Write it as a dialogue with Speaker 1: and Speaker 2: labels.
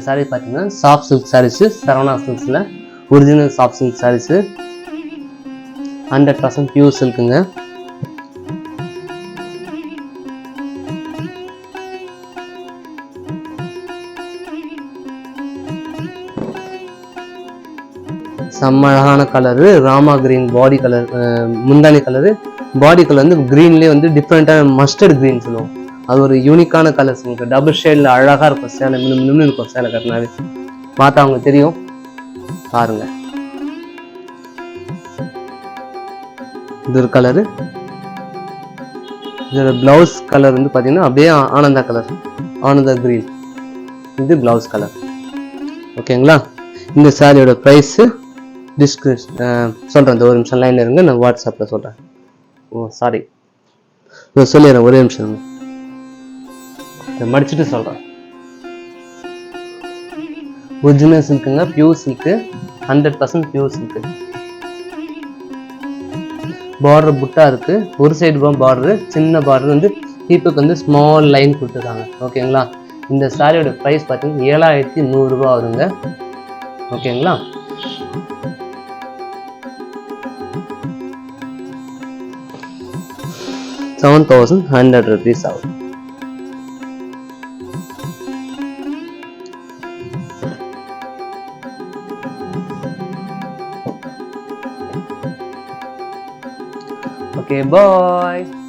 Speaker 1: சாரீ பார்த்தீங்கன்னா soft silk saris, Saravana சில்க்ஸில் original soft silk saris, 100% pure சில்க்குங்க. செம்ம அழகான colour, Rama green body colour, முந்தானி கலரு. பாடி கலர் வந்து க்ரீன்லேயே வந்து டிஃப்ரெண்ட்டான மஸ்டர்ட் க்ரீன் சொல்லுவோம். அது ஒரு யூனிக்கான கலர்ஸ். உங்களுக்கு டபுள் ஷேடில் அழகாக இருக்கும். சேலை நின்று இருக்கும். சேலை கட்டினாவே பார்த்தா அவங்களுக்கு தெரியும். பாருங்க, இது ஒரு கலரு. இதோட பிளவுஸ் கலர் வந்து பார்த்தீங்கன்னா அப்படியே ஆனந்தா கலர், ஆனந்தா கிரீன். இது பிளவுஸ் கலர். ஓகேங்களா? இந்த சாரியோட ப்ரைஸு சொல்கிறேன். இந்த ஒரு நிமிஷம் லைனில் இருங்க, நான் வாட்ஸ்அப்பில் சொல்கிறேன். சாரி, சொல்லிடுறேன், ஒரே நிமிஷம் மடிச்சுட்டு சொல்கிறேன். ஒரிஜினல் சில்க்குங்க, pure silk, 100% pure silk. Border புட்டா இருக்கு, ஒரு சைடு பார்டரு, சின்ன பார்டர் வந்து ஹீப்புக்கு வந்து ஸ்மால் லைன் கொடுத்துருக்காங்க. ஓகேங்களா? இந்த சாரியோட ப்ரைஸ் பார்த்தீங்கன்னா 7100 ரூபா வருங்க. ஓகேங்களா? ₹7100 ஆகும். Okay, bye.